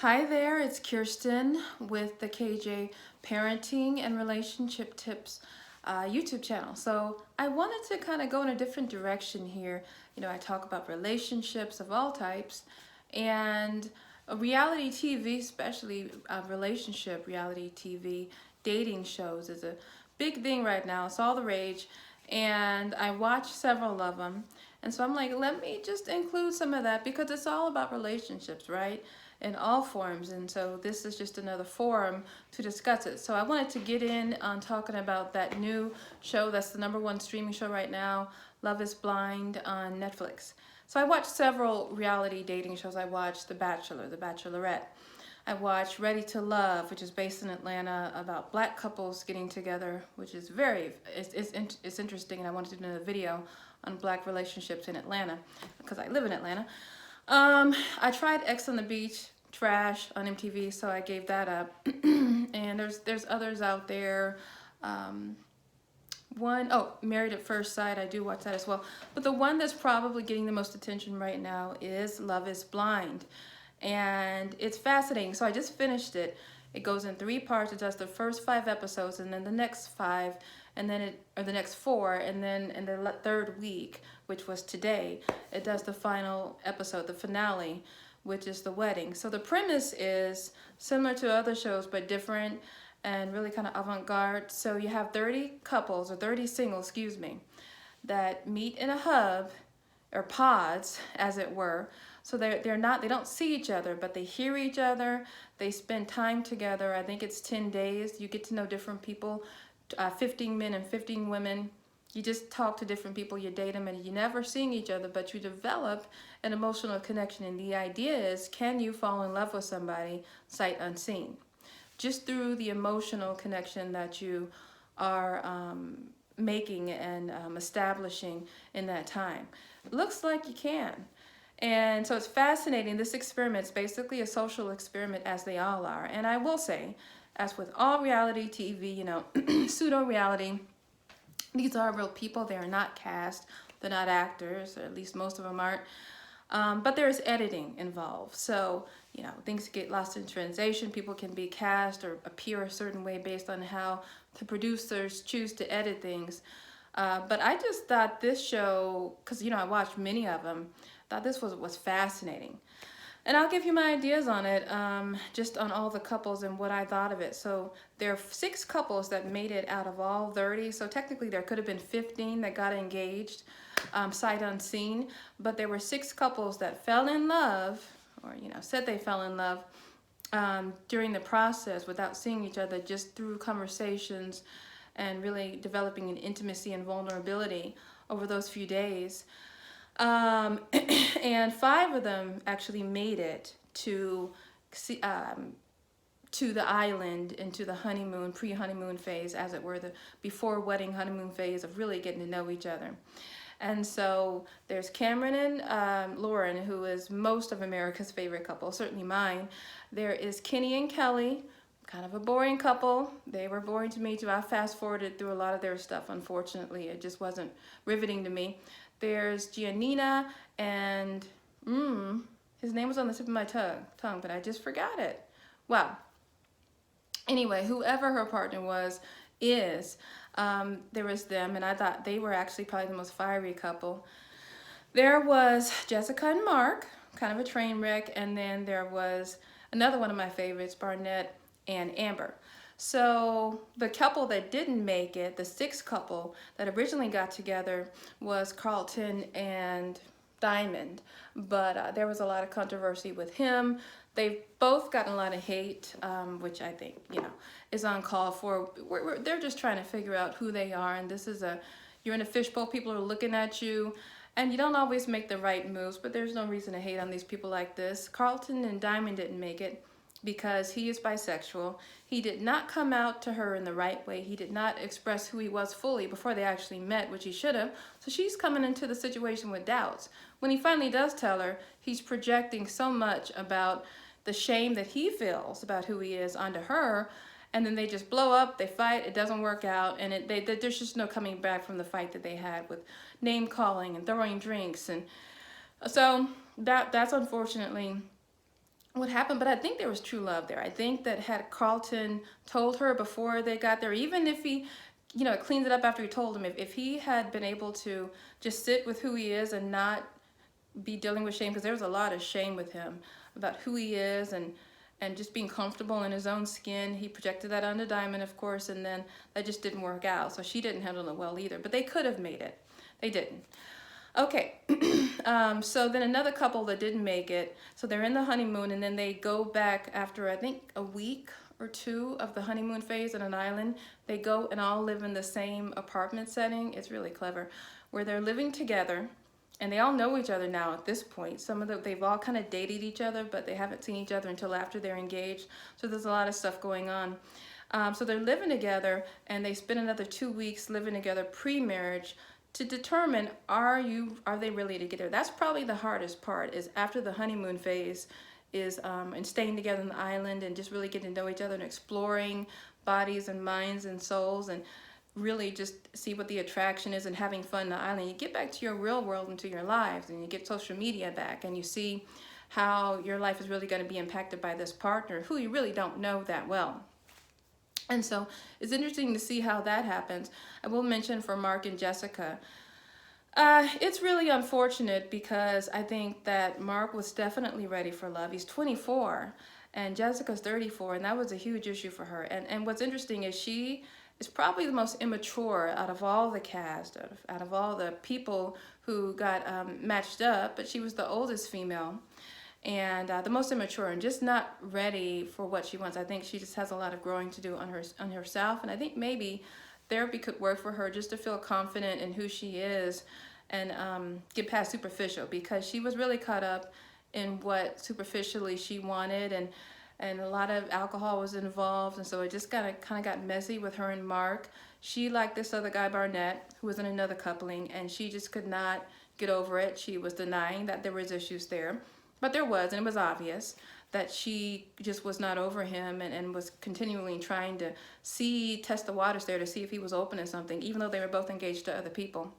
Hi there, it's Kirsten with the KJ Parenting and Relationship Tips YouTube channel. So I wanted to kind of go in a different direction here. I talk about relationships of all types and reality TV, especially relationship reality TV, dating shows is a big thing right now. It's all the rage. And I watch several of them. And so I'm like, let me just include some of that because it's all about relationships, right? In all forms. And so this is just another forum to discuss it. So I wanted to get in on talking about that new show that's the #1 streaming show right now, Love is Blind on Netflix. So I watched several reality dating shows. I watched The Bachelor, The Bachelorette. I watched Ready to Love, which is based in Atlanta about black couples getting together, which is it's interesting, and I wanted to do another video on black relationships in Atlanta because I live in Atlanta. I tried X on the Beach, trash on MTV, so I gave that up. And there's others out there. Married at First Sight, I do watch that as well. But the one that's probably getting the most attention right now is Love is Blind. And it's fascinating. So I just finished it. It goes in 3 parts. It does the first 5 episodes and then the next 5 and then the next 4, and then in the third week, which was today, it does the final episode, the finale, which is the wedding. So the premise is similar to other shows but different and really kind of avant-garde. So you have 30 couples, or 30 singles, excuse me, that meet in a hub or pods, as it were. So they don't see each other, but they hear each other. They spend time together. I think it's 10 days. You get to know different people, 15 men and 15 women. You just talk to different people, you date them, and you never seeing each other, but you develop an emotional connection. And the idea is, can you fall in love with somebody sight unseen? Just through the emotional connection that you are making and establishing in that time. Looks like you can. And so it's fascinating. This experiment is basically a social experiment, as they all are. And I will say, as with all reality TV, pseudo-reality, these are real people. They are not cast. They're not actors, or at least most of them aren't. But there is editing involved. So, things get lost in translation. People can be cast or appear a certain way based on how the producers choose to edit things. But I just thought this show, because, I watched many of them, thought this was fascinating. And I'll give you my ideas on it, just on all the couples and what I thought of it. So there are 6 couples that made it out of all 30. So technically there could have been 15 that got engaged, sight unseen. But there were 6 couples that fell in love, or said they fell in love during the process without seeing each other, just through conversations and really developing an intimacy and vulnerability over those few days. And 5 of them actually made it to the island, into the honeymoon, pre-honeymoon phase, as it were, the before wedding honeymoon phase of really getting to know each other. And so there's Cameron and Lauren, who is most of America's favorite couple, certainly mine. There is Kinney and Kelly, kind of a boring couple. They were boring to me too. I fast forwarded through a lot of their stuff, unfortunately. It just wasn't riveting to me. There's Giannina and, his name was on the tip of my tongue, but I just forgot it. Wow. Anyway, whoever her partner is, there was them, and I thought they were actually probably the most fiery couple. There was Jessica and Mark, kind of a train wreck, and then there was another one of my favorites, Barnett and Amber. So the couple that didn't make it, the 6th couple that originally got together, was Carlton and Diamond. But there was a lot of controversy with him. They've both gotten a lot of hate, which I think, is uncalled for. They're just trying to figure out who they are. And this is you're in a fishbowl, people are looking at you. And you don't always make the right moves, but there's no reason to hate on these people like this. Carlton and Diamond didn't make it because he is bisexual. He did not come out to her in the right way. He did not express who he was fully before they actually met, which he should have. So she's coming into the situation with doubts. When he finally does tell her, he's projecting so much about the shame that he feels about who he is onto her, and then they just blow up, they fight, it doesn't work out, and there's just no coming back from the fight that they had with name calling and throwing drinks. And so that's unfortunately what happened, but I think there was true love there. I think that had Carlton told her before they got there, even if he, cleaned it up after he told him, if he had been able to just sit with who he is and not be dealing with shame, because there was a lot of shame with him about who he is and just being comfortable in his own skin. He projected that onto Diamond, of course, and then that just didn't work out. So she didn't handle it well either, but they could have made it. They didn't. Okay, so then another couple that didn't make it, so they're in the honeymoon, and then they go back after, I think, a week or two of the honeymoon phase on an island. They go and all live in the same apartment setting. It's really clever, where they're living together, and they all know each other now at this point. Some of them, they've all kind of dated each other, but they haven't seen each other until after they're engaged, so there's a lot of stuff going on. So they're living together, and they spend another 2 weeks living together pre-marriage, to determine, are they really together? That's probably the hardest part, is after the honeymoon phase is and staying together on the island and just really getting to know each other and exploring bodies and minds and souls and really just see what the attraction is and having fun on the island. You get back to your real world and to your lives, and you get social media back, and you see how your life is really going to be impacted by this partner who you really don't know that well. And so it's interesting to see how that happens. I will mention for Mark and Jessica, it's really unfortunate, because I think that Mark was definitely ready for love. He's 24 and Jessica's 34, and that was a huge issue for her. And what's interesting is she is probably the most immature out of all the cast, out of all the people who got matched up, but she was the oldest female. And the most immature and just not ready for what she wants. I think she just has a lot of growing to do on herself, and I think maybe therapy could work for her just to feel confident in who she is and get past superficial, because she was really caught up in what superficially she wanted, and a lot of alcohol was involved, and so it just kind of got messy with her and Mark. She liked this other guy, Barnett, who was in another coupling, and she just could not get over it. She was denying that there was issues there. But there was, and it was obvious that she just was not over him and was continually trying to test the waters there to see if he was open to something, even though they were both engaged to other people.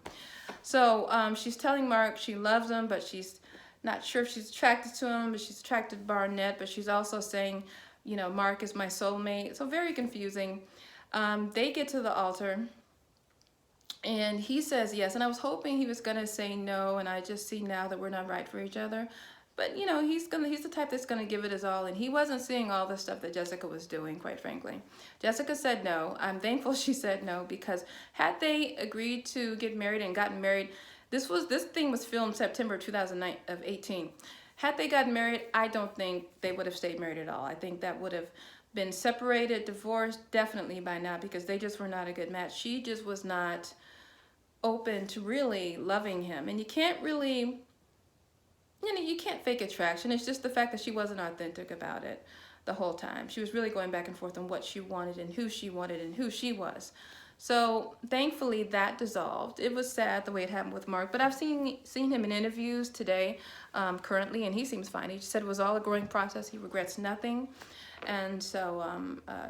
So she's telling Mark she loves him, but she's not sure if she's attracted to him, but she's attracted to Barnett, but she's also saying, Mark is my soulmate. So very confusing. They get to the altar, and he says yes, and I was hoping he was going to say no, and I just see now that we're not right for each other. But, he's the type that's going to give it his all, and he wasn't seeing all the stuff that Jessica was doing, quite frankly. Jessica said no. I'm thankful she said no, because had they agreed to get married and gotten married, this thing was filmed September 2018. Had they gotten married, I don't think they would have stayed married at all. I think that would have been separated, divorced, definitely by now, because they just were not a good match. She just was not open to really loving him, and you can't really... you can't fake attraction. It's just the fact that she wasn't authentic about it the whole time. She was really going back and forth on what she wanted and who she wanted and who she was. So thankfully that dissolved. It was sad the way it happened with Mark, but I've seen him in interviews today currently, and he seems fine. He said it was all a growing process. He regrets nothing. And so,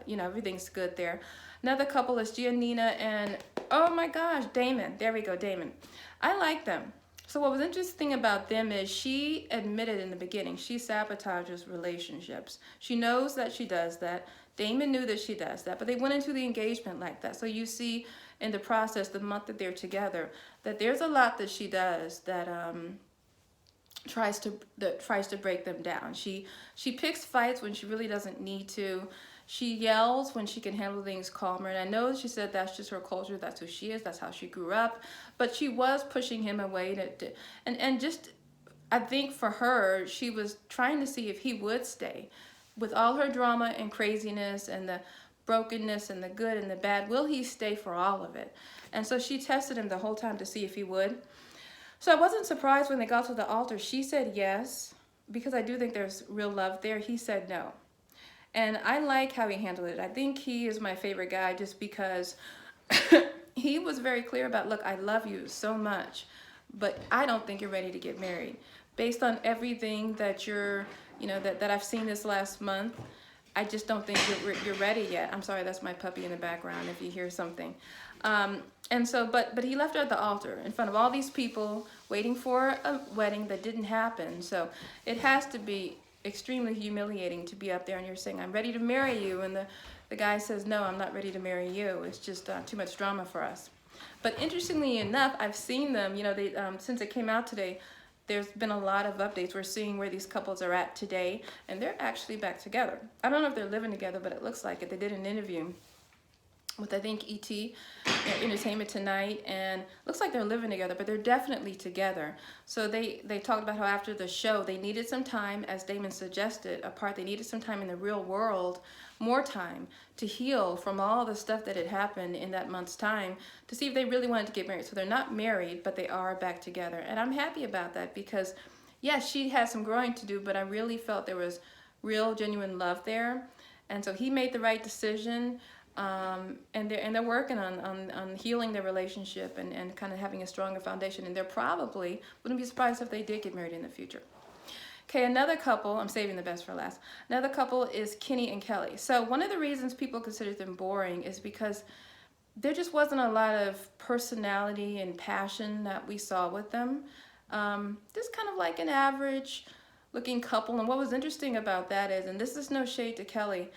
everything's good there. Another couple is Giannina and, oh my gosh, Damon. There we go, Damon. I like them. So what was interesting about them is she admitted in the beginning she sabotages relationships. She knows that she does that. Damon knew that she does that, but they went into the engagement like that. So you see in the process, the month that they're together, that there's a lot that she does that tries to break them down. She picks fights when she really doesn't need to. She yells when she can handle things calmer. And I know she said that's just her culture. That's who she is. That's how she grew up. But she was pushing him away. And just, I think for her, she was trying to see if he would stay. With all her drama and craziness and the brokenness and the good and the bad, will he stay for all of it? And so she tested him the whole time to see if he would. So I wasn't surprised when they got to the altar. She said yes, because I do think there's real love there. He said no. And I like how he handled it. I think he is my favorite guy just because he was very clear about, look, I love you so much, but I don't think you're ready to get married. Based on everything that that I've seen this last month, I just don't think you're ready yet. I'm sorry, that's my puppy in the background if you hear something. And so, but he left her at the altar in front of all these people waiting for a wedding that didn't happen. So it has to be extremely humiliating to be up there and you're saying, I'm ready to marry you. And the guy says, no, I'm not ready to marry you. It's just too much drama for us. But interestingly enough, I've seen them, they since it came out today, there's been a lot of updates. We're seeing where these couples are at today, and they're actually back together. I don't know if they're living together, but it looks like it. They did an interview with, I think, E.T., Entertainment Tonight, and looks like they're living together, but they're definitely together. So they talked about how after the show, they needed some time, as Damon suggested, apart. They needed some time in the real world, more time, to heal from all the stuff that had happened in that month's time, to see if they really wanted to get married. So they're not married, but they are back together. And I'm happy about that because, yes, she has some growing to do, but I really felt there was real, genuine love there. And so he made the right decision. And they're working on healing their relationship and kind of having a stronger foundation. And they're probably, wouldn't be surprised if they did get married in the future. Okay, another couple, I'm saving the best for last. Another couple is Kinney and Kelly. So one of the reasons people consider them boring is because there just wasn't a lot of personality and passion that we saw with them. Just kind of like an average looking couple. And what was interesting about that is, and this is no shade to Kelly,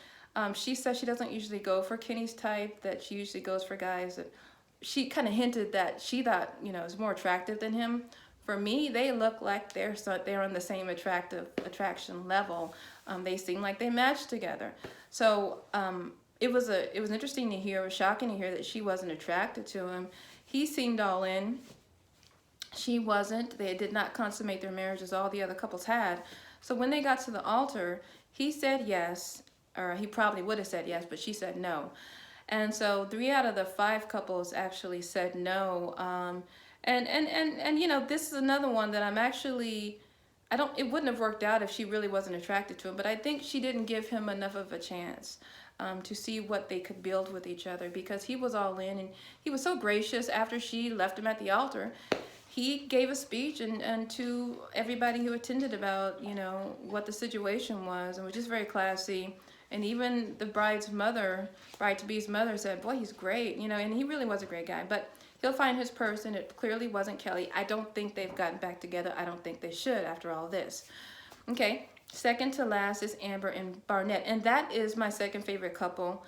she says she doesn't usually go for Kinney's type, that she usually goes for guys that she kind of hinted that she thought, is more attractive than him. For me, they look like they're on the same attraction level. They seem like they match together. So it was interesting to hear. It was shocking to hear that she wasn't attracted to him. He seemed all in. She wasn't. They did not consummate their marriage as all the other couples had. So when they got to the altar, he said yes, or he probably would have said yes, but she said no. And so 3 out of the 5 couples actually said no. And this is another one that it wouldn't have worked out if she really wasn't attracted to him, but I think she didn't give him enough of a chance to see what they could build with each other, because he was all in, and he was so gracious after she left him at the altar. He gave a speech and to everybody who attended about, what the situation was, and was just very classy. And even the bride-to-be's mother said, boy, he's great, and he really was a great guy. But he'll find his person. It clearly wasn't Kelly. I don't think they've gotten back together. I don't think they should after all this. Okay, second to last is Amber and Barnett. And that is my second favorite couple.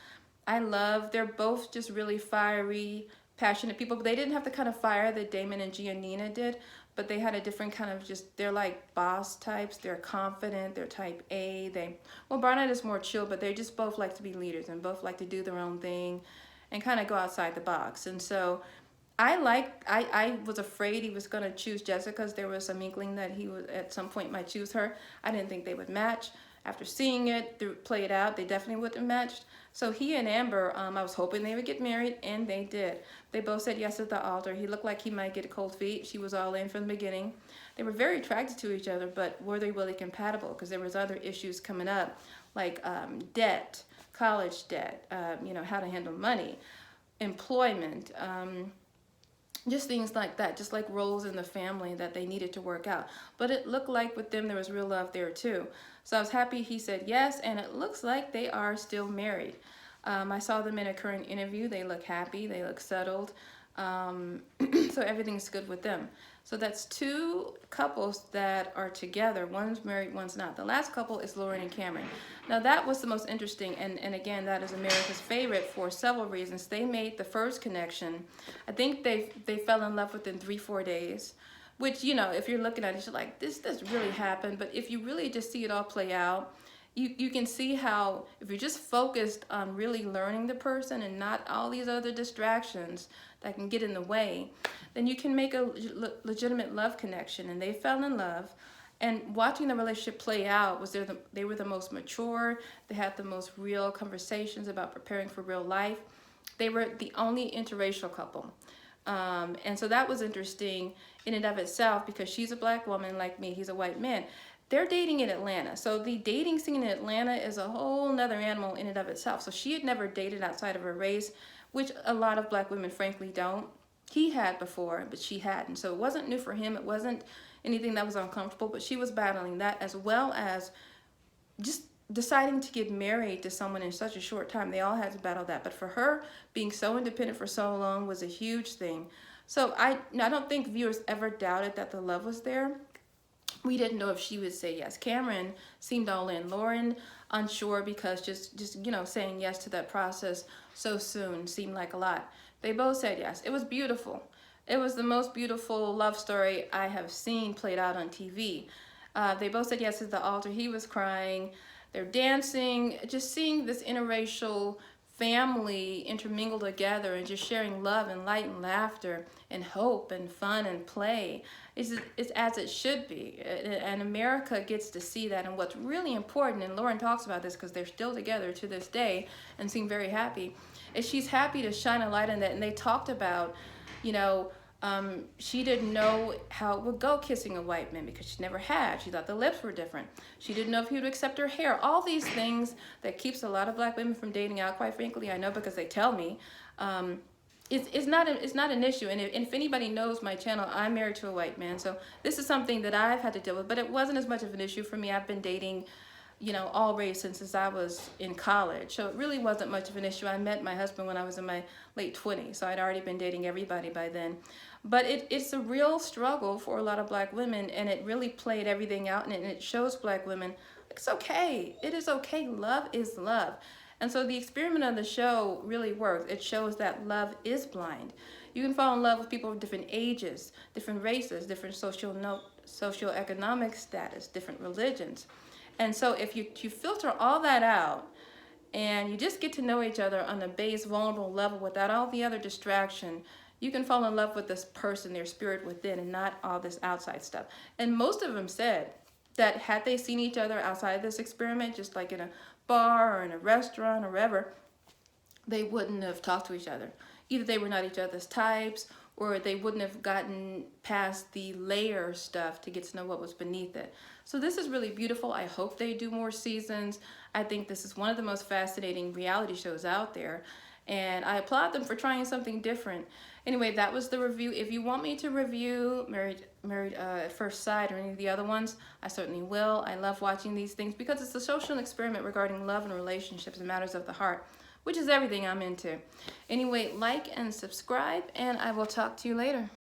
They're both just really fiery, passionate people. But they didn't have the kind of fire that Damon and Giannina did. But they had a different kind of they're like boss types. They're confident. They're type A. Barnett is more chill, but they just both like to be leaders and both like to do their own thing and kind of go outside the box. And so I was afraid he was going to choose Jessica, because there was some inkling that he would at some point might choose her. I didn't think they would match. After seeing it play it out, they definitely wouldn't have matched. So he and Amber, I was hoping they would get married, and they did. They both said yes at the altar. He looked like he might get cold feet. She was all in from the beginning. They were very attracted to each other, but were they really compatible? Because there was other issues coming up, like debt, college debt, how to handle money, employment, just things like that, just like roles in the family that they needed to work out. But it looked like with them there was real love there too. So I was happy he said yes, and it looks like they are still married. I saw them in a current interview. They look happy, they look settled. So everything's good with them. So that's 2 couples that are together. One's married, one's not. The last couple is Lauren and Cameron. Now that was the most interesting, and again, that is America's favorite for several reasons. They made the first connection. I think they fell in love within 3-4 days, which, if you're looking at it, you're like, this really happened. But if you really just see it all play out, you can see how, if you're just focused on really learning the person and not all these other distractions that can get in the way, then you can make a legitimate love connection. And they fell in love. And watching the relationship play out, they were the most mature. They had the most real conversations about preparing for real life. They were the only interracial couple. And so that was interesting in and of itself, because she's a black woman like me. He's a white man. They're dating in Atlanta. So the dating scene in Atlanta is a whole nother animal in and of itself. So she had never dated outside of her race, which a lot of black women frankly don't. He had before, but she hadn't. So it wasn't new for him. It wasn't anything that was uncomfortable, but she was battling that, as well as just deciding to get married to someone in such a short time. They all had to battle that. But for her, being so independent for so long was a huge thing. So I don't think viewers ever doubted that the love was there. we didn't know if she would say yes. Cameron seemed all in. Lauren unsure because just saying yes to that process so soon seemed like a lot. They both said yes. It was beautiful. It was the most beautiful love story I have seen played out on TV. They both said yes at the altar. He was crying. They're dancing. Just seeing this interracial family intermingle together and just sharing love and light and laughter and hope and fun and play is as it should be. And America gets to see that. And what's really important, and Lauren talks about this because they're still together to this day and seem very happy, is she's happy to shine a light on that. And they talked about, she didn't know how it would go kissing a white man because she never had. She thought the lips were different. She didn't know if he would accept her hair. All these things that keeps a lot of black women from dating out, quite frankly, I know because they tell me. It's not an issue. And if anybody knows my channel, I'm married to a white man. So this is something that I've had to deal with, but it wasn't as much of an issue for me. I've been dating all race since I was in college. So it really wasn't much of an issue. I met my husband when I was in my late 20s. So I'd already been dating everybody by then. But it's a real struggle for a lot of black women, and it really played everything out, and it shows black women it's okay. It is okay. Love is love. And so the experiment of the show really works. It shows that love is blind. You can fall in love with people of different ages, different races, different socioeconomic status, different religions. And so if you filter all that out and you just get to know each other on a base, vulnerable level without all the other distraction, you can fall in love with this person, their spirit within, and not all this outside stuff. And most of them said that had they seen each other outside this experiment, just like in a bar or in a restaurant or wherever, they wouldn't have talked to each other. Either they were not each other's types, or they wouldn't have gotten past the layer stuff to get to know what was beneath it. So this is really beautiful. I hope they do more seasons. I think this is one of the most fascinating reality shows out there. And I applaud them for trying something different. Anyway, that was the review. If you want me to review Married at First Sight or any of the other ones, I certainly will. I love watching these things because it's a social experiment regarding love and relationships and matters of the heart, which is everything I'm into. Anyway, like and subscribe, and I will talk to you later.